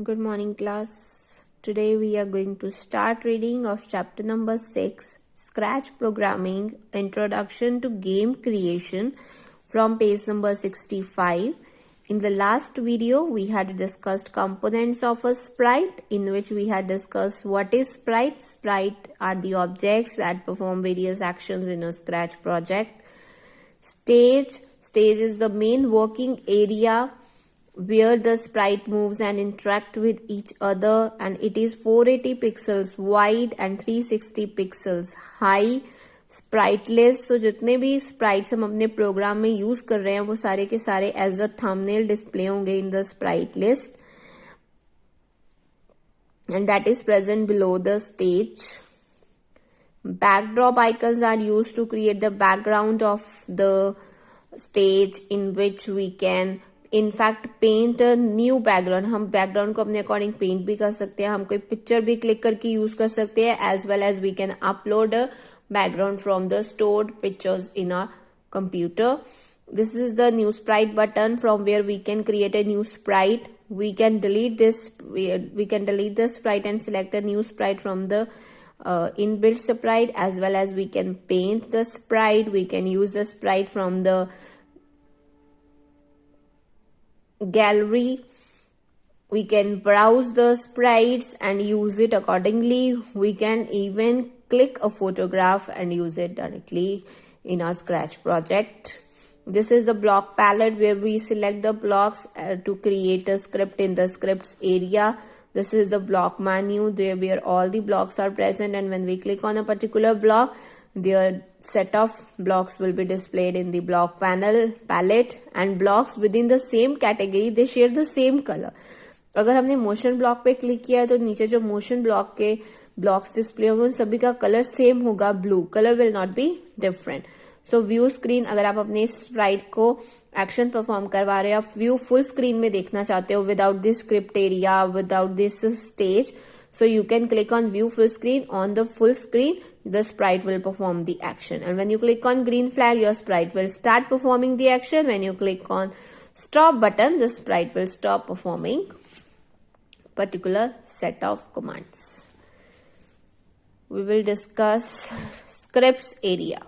Good morning, class. Today we are going to start reading of chapter number 6, Scratch Programming, Introduction to Game Creation, from page number 65. In the last video, we had discussed components of a sprite, in which we had discussed what is sprite. Sprite are the objects that perform various actions in a Scratch project. Stage is the main working area where the sprite moves and interact with each other, and it is 480 pixels wide and 360 pixels high. sprite list, so जितने भी sprites हम अपने programme में use कर रहे हैं वो सारे के सारे एज अ थंबनेल डिस्प्ले होंगे in the sprite list, and that is present below the stage. Backdrop icons are used to create the background of the stage in which we can in fact paint a new background. हम background को अपने according paint भी कर सकते हैं, हम कोई picture भी click करके use कर सकते हैं, as well as we can upload a background from the stored pictures in our computer. This is the new sprite button from where we can create a new sprite. We can delete the sprite and select a new sprite from the inbuilt sprite, as well as we can paint the sprite. We can use the sprite from the gallery. We can browse the sprites and use it accordingly. We can even click a photograph and use it directly in our Scratch project. This is the block palette where we select the blocks to create a script in the scripts area. This is the block menu there where all the blocks are present, and when we click on a particular block, their set of blocks will be displayed in the block palette, and blocks within the same category, they share the same color. अगर हमने motion block पे click किया है तो नीचे जो motion block के blocks display होंगे उन सभी का कलर सेम होगा, blue colour will not be different. So view screen, अगर आप अपने स्प्राइट को एक्शन परफॉर्म करवा रहे हो, आप व्यू फुल स्क्रीन में देखना चाहते हो without this script area, without this stage, so you can click on view full screen. On the full screen, the sprite will perform the action, and when you click on green flag, your sprite will start performing the action. When you click on stop button, the sprite will stop performing particular set of commands. We will discuss scripts area.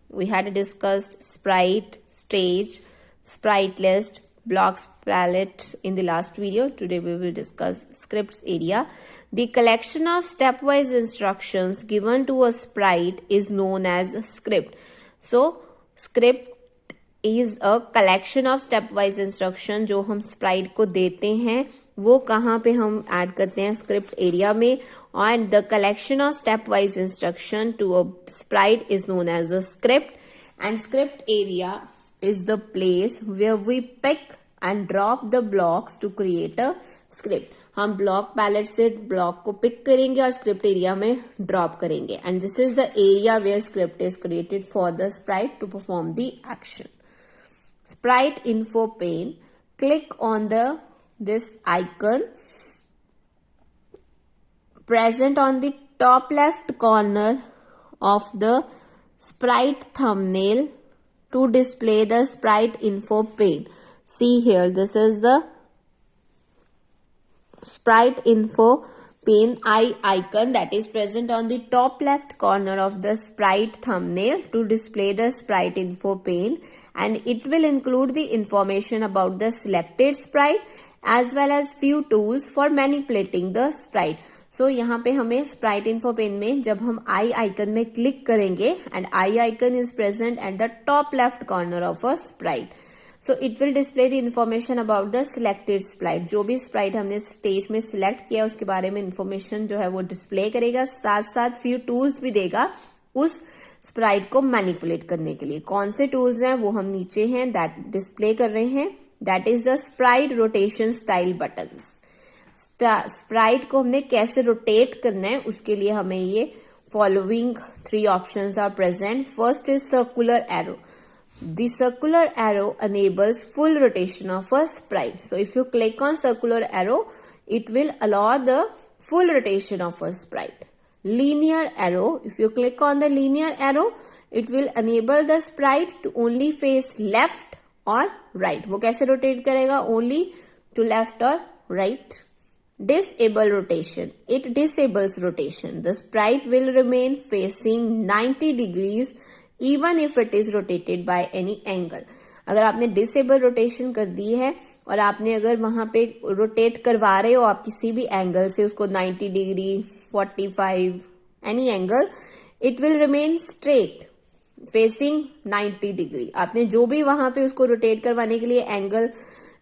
We had discussed sprite, stage, sprite list, blocks palette in the last video. Today we will discuss scripts area. The collection of stepwise instructions given to a sprite is known as a script. So script is a collection of stepwise instruction जो हम sprite को देते हैं, वो कहाँ पे हम add करते हैं script area में, and the collection of stepwise instruction to a sprite is known as a script. And script area is the place where we pick and drop the blocks to create a script. हम block palette से block को pick करेंगे और script area में drop करेंगे, and this is the area where script is created for the sprite to perform the action. Sprite info pane, click on this icon present on the top left corner of the sprite thumbnail to display the sprite info pane. See here, this is the sprite info pane icon that is present on the top left corner of the sprite thumbnail to display the sprite info pane, and it will include the information about the selected sprite as well as few tools for manipulating the sprite. So यहाँ पे हमें sprite info pane में जब हम आई icon में click करेंगे, and I icon is present at the top left corner of a sprite. So it will display the information about the selected sprite. जो भी sprite हमने स्टेज में सिलेक्ट किया उसके बारे में इंफॉर्मेशन जो है वो डिस्प्ले करेगा, साथ साथ few tools भी देगा उस sprite को मैनिपुलेट करने के लिए. कौन से tools हैं वो हम नीचे हैं that डिस्प्ले कर रहे हैं. That is the sprite rotation style buttons. Sprite को हमने कैसे रोटेट करना है उसके लिए हमें ये following 3 options are present. First is circular arrow. The circular arrow enables full rotation of a sprite. So if you click on circular arrow, it will allow the full rotation of a sprite. Linear arrow, if you click on the linear arrow, it will enable the sprite to only face left or right. वो कैसे rotate करेगा? Only to left or right. Disable rotation. It disables rotation. The sprite will remain facing 90 degrees even if it is rotated by any angle. अगर आपने disable rotation कर दी है और आपने अगर वहां पे रोटेट करवा रहे हो आप किसी भी एंगल से उसको 90 degree 45 any angle, it will remain straight facing 90 degree. आपने जो भी वहां पे उसको रोटेट करवाने के लिए एंगल,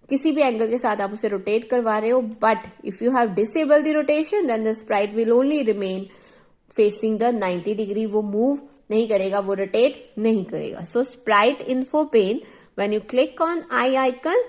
किसी भी एंगल के साथ आप उसे रोटेट करवा रहे हो, but if you have disable the rotation then the sprite will only remain facing the 90 degree. वो मूव नहीं करेगा, वो रोटेट नहीं करेगा. So sprite info pane, when you click on eye icon,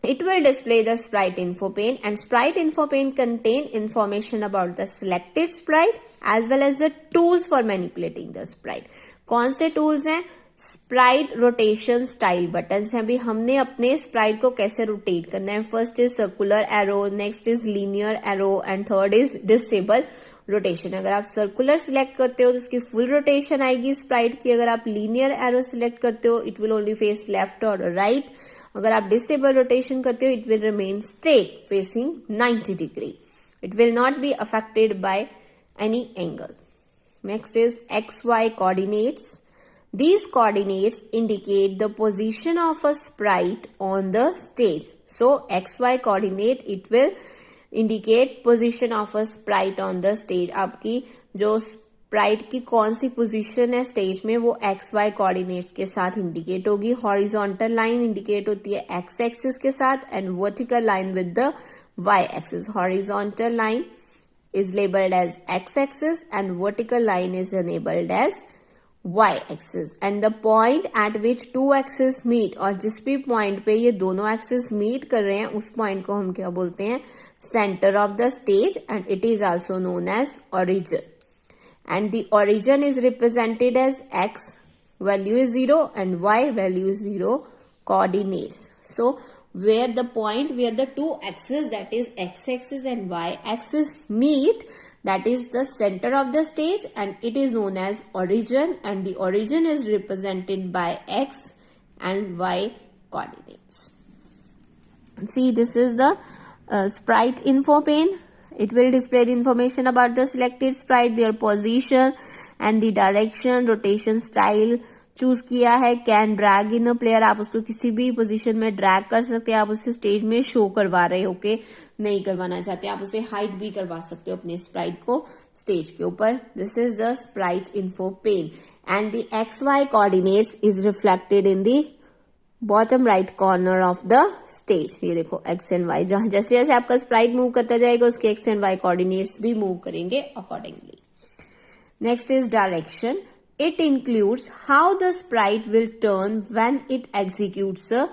it will display the sprite info pane, and sprite info pane contain information about the selected sprite as well as the tools for manipulating the sprite. कौन से tools हैं? sprite rotation style buttons हैं. अभी हमने अपने sprite को कैसे rotate करना है. first is circular arrow, next is linear arrow and third is disable rotation. अगर आप सर्कुलर सिलेक्ट करते हो तो उसकी फुल रोटेशन आएगी स्प्राइट की. अगर आप लीनियर एरो सिलेक्ट करते हो it will only face left और राइट. अगर आप डिसेबल रोटेशन करते हो it will remain straight facing 90 degree. It will not be affected by any angle. Next is XY coordinates. These coordinates indicate the position of a sprite on the stage. So XY coordinate, it will indicate position of a Sprite on the stage. आपकी जो Sprite की कौन सी position है stage में वो XY coordinates के साथ indicate होगी. हॉरिजॉन्टल लाइन इंडिकेट होती है X एक्सिस के साथ and vertical line with the Y axis. Horizontal line is labelled as X axis and vertical line is enabled as Y axis. And the point at which two axis meet, और जिस भी point पे ये दोनों axis meet कर रहे हैं उस पॉइंट को हम क्या बोलते हैं? center of the stage, and it is also known as origin. And the origin is represented as X value is 0 and Y value is 0 coordinates. So where the point where the two axes, that is X axis and Y axis meet, that is the center of the stage and it is known as origin, and the origin is represented by X and Y coordinates. See, this is the sprite info pane. It will display the information about the selected sprite, their position and the direction, rotation style choose किया है. can drag in a player, आप उसको किसी भी position में drag कर सकते हैं. आप उसे स्टेज में शो करवा रहे हो के नहीं करवाना चाहते, आप उसे हाइड भी करवा सकते हो अपने स्प्राइट को स्टेज के ऊपर. This is the sprite info pane and the XY coordinates is reflected in the bottom right corner of the stage. ये देखो X एंड Y, जहां जैसे जैसे आपका स्प्राइट मूव करता जाएगा उसके X एंड Y कोऑर्डिनेट्स भी मूव करेंगे accordingly. Next is direction. It includes how the sprite will turn when it executes a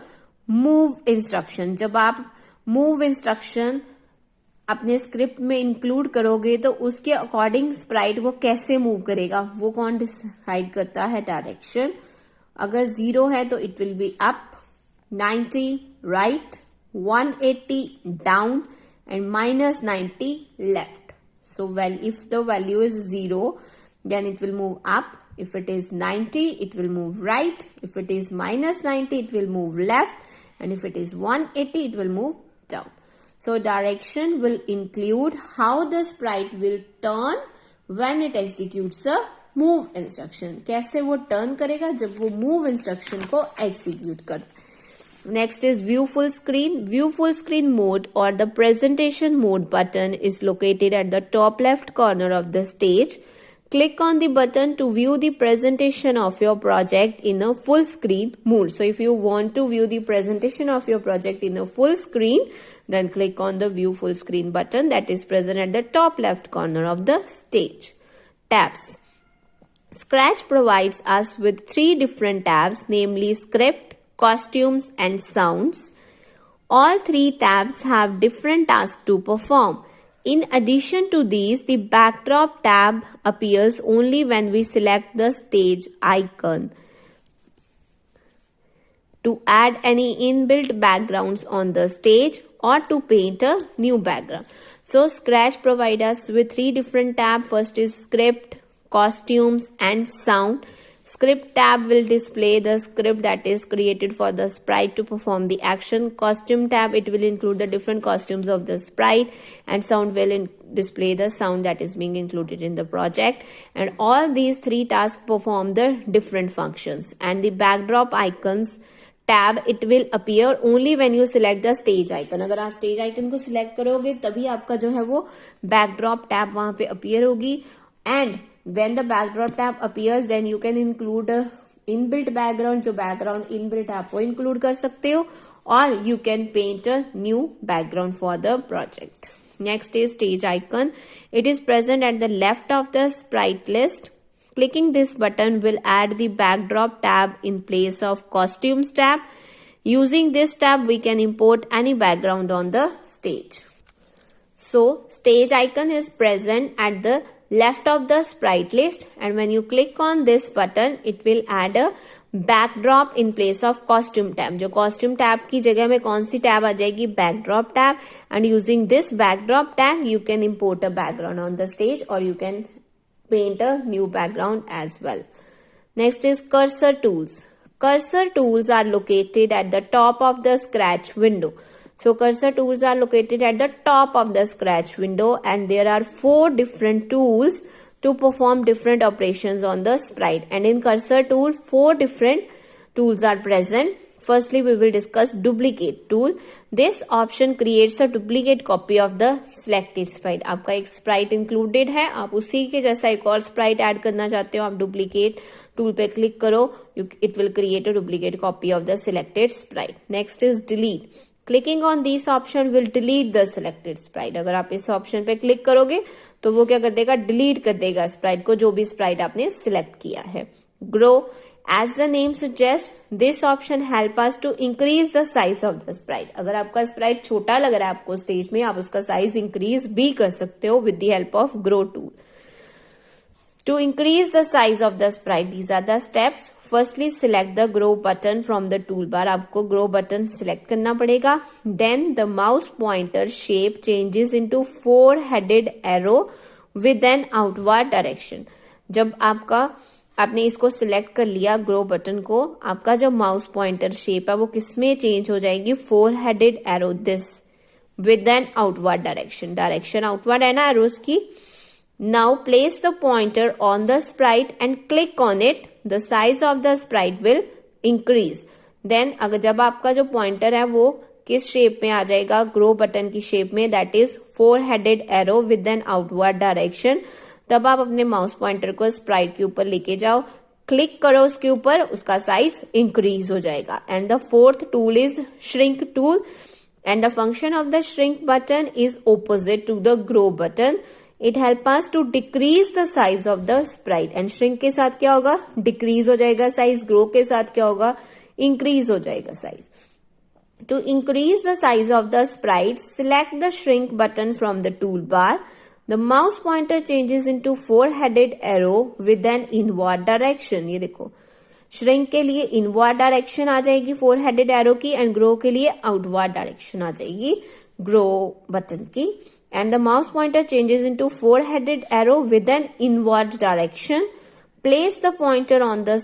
move instruction. जब आप मूव इंस्ट्रक्शन अपने स्क्रिप्ट में इंक्लूड करोगे तो उसके अकॉर्डिंग स्प्राइट वो कैसे मूव करेगा वो कौन डिसाइड करता है? डायरेक्शन. अगर 0 है तो it will be up, 90 right, 180 down and -90 left. So well if the value is 0 then it will move up. If it is 90 it will move right. If it is -90 it will move left, and if it is 180 it will move down. So direction will include how the sprite will turn when it executes a move instruction. कैसे वो turn करेगा? जब वो move instruction को execute कर. Next is view full screen. View full screen mode और the presentation mode button is located at the top left corner of the stage. Click on the button to view the presentation of your project in a full screen mode. So if you want to view the presentation of your project in a full screen, then click on the view full screen button that is present at the top left corner of the stage. Tabs. Scratch provides us with 3 different tabs, namely script, costumes and sounds. All 3 tabs have different tasks to perform. In addition to these, the backdrop tab appears only when we select the stage icon. To add any inbuilt backgrounds on the stage or to paint a new background. So Scratch provides us with 3 different tabs. First is script, costumes and sound. Script tab will display the script that is created for the sprite to perform the action. Costume tab, it will include the different costumes of the sprite, and sound will display the sound that is being included in the project. And all these three tasks perform the different functions. And the backdrop icons tab, it will appear only when you select the stage icon. अगर आप stage icon को select करोगे तभी आपका जो है वो backdrop tab वहां पे appear होगी. And when the backdrop tab appears, then you can include a inbuilt background. जो background inbuilt है आप वो include कर सकते हो, or you can paint a new background for the project. Next is stage icon. It is present at the left of the sprite list. Clicking this button will add the backdrop tab in place of costumes tab. Using this tab, we can import any background on the stage. So stage icon is present at the left of the sprite list, and when you click on this button, it will add a backdrop in place of costume tab. जो costume tab की जगह में कौन सी tab आ जाएगी? Backdrop tab. And using this backdrop tab, you can import a background on the stage, or you can paint a new background as well. Next is cursor tools. Cursor tools are located at the top of the Scratch window. So cursor tools are located at the top of the Scratch window, and there are 4 different tools to perform different operations on the sprite. And in cursor tool, 4 different tools are present. Firstly, we will discuss duplicate tool. This option creates a duplicate copy of the selected sprite. आपका एक sprite included है, आप उसी के जैसा एक और sprite add करना चाहते हो, आप duplicate tool पे click करो, it will create a duplicate copy of the selected sprite. Next is delete. Clicking on this option will delete the selected sprite. अगर आप इस option पे click करोगे तो वो क्या कर देगा? delete कर देगा sprite को, जो भी sprite आपने select किया है. Grow. As the name suggests, this option help us to increase the size of the sprite. अगर आपका sprite छोटा लग रहा है आपको stage में, आप उसका size increase भी कर सकते हो with the help of grow tool. To increase the size of the sprite, these are the steps. Firstly, select the grow button from the toolbar. आपको grow button select करना पड़ेगा. Then the mouse pointer shape changes into 4-headed arrow with an outward direction. जब आपने इसको select कर लिया grow button को, आपका जो माउस पॉइंटर शेप है वो किसमें चेंज हो जाएगी? 4-headed arrow, this with an outward direction. Direction outward है ना एरोस की. Now place the pointer on the sprite and click on it. The size of the sprite will increase. Then अगर जब आपका जो पॉइंटर है वो किस शेप में आ जाएगा? ग्रो बटन की शेप में, that is 4-headed arrow with an outward direction. तब आप अपने माउस पॉइंटर को स्प्राइट के ऊपर लेके जाओ, क्लिक करो उसके ऊपर, उसका साइज इंक्रीज हो जाएगा. And the 4th tool is shrink tool, and the function of the shrink button is opposite to the grow button. It help us to decrease the size of the sprite. And shrink के साथ क्या होगा? Decrease हो जाएगा size. Grow के साथ क्या होगा? इंक्रीज हो जाएगा size. To increase the size of the sprite, select the shrink button from the tool bar. The mouse pointer changes into 4-headed arrow with an inward direction. ये देखो, shrink के लिए inward direction आ जाएगी 4-headed arrow की, and grow के लिए outward direction आ जाएगी grow button की. And the mouse pointer changes into 4-headed arrow with an inward direction. Place the pointer on the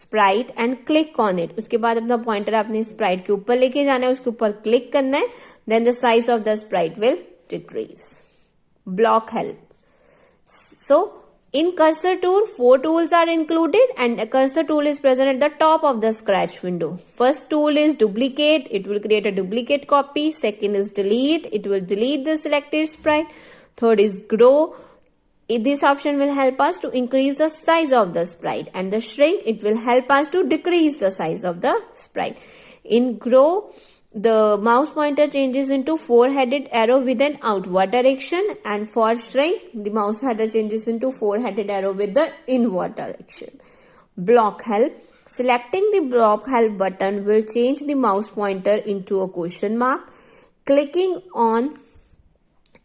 sprite and click on it. उसके बाद अपना pointer अपने sprite के ऊपर लेके जाना है, उसके ऊपर click करना है. Then the size of the sprite will decrease. Block help. So in cursor tool, 4 tools are included, and a cursor tool is present at the top of the Scratch window. First tool is duplicate. It will create a duplicate copy. Second is delete. It will delete the selected sprite. Third is grow. This option will help us to increase the size of the sprite. And the shrink, it will help us to decrease the size of the sprite. In grow, the mouse pointer changes into 4-headed arrow with an outward direction, and for shrink, the mouse header changes into 4-headed arrow with the inward direction. Block help. Selecting the block help button will change the mouse pointer into a question mark. Clicking on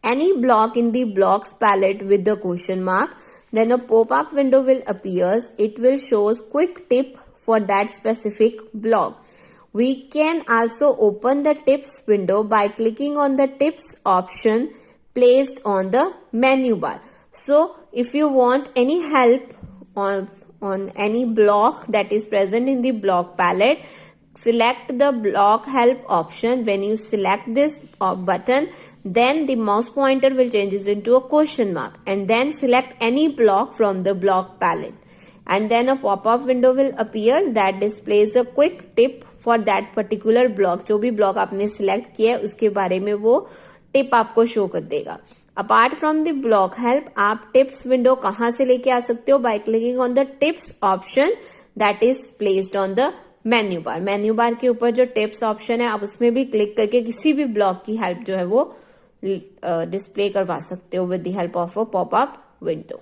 any block in the blocks palette with the question mark, then a pop-up window will appear. It will show quick tip for that specific block. We can also open the tips window by clicking on the tips option placed on the menu bar. So if you want any help on any block that is present in the block palette, select the block help option. When you select this button, then the mouse pointer will changes into a question mark, and then select any block from the block palette, and then a pop-up window will appear that displays a quick tip for that particular block. जो भी block आपने select किया है उसके बारे में वो tip आपको शो कर देगा. Apart from the block help, आप टिप्स विंडो कहां से लेके आ सकते हो? By clicking on the tips option that is placed on the menu bar. Menu bar के ऊपर जो टिप्स ऑप्शन है आप उसमें भी क्लिक करके किसी भी ब्लॉक की हेल्प जो है वो डिस्प्ले करवा सकते हो with the help of a popup window.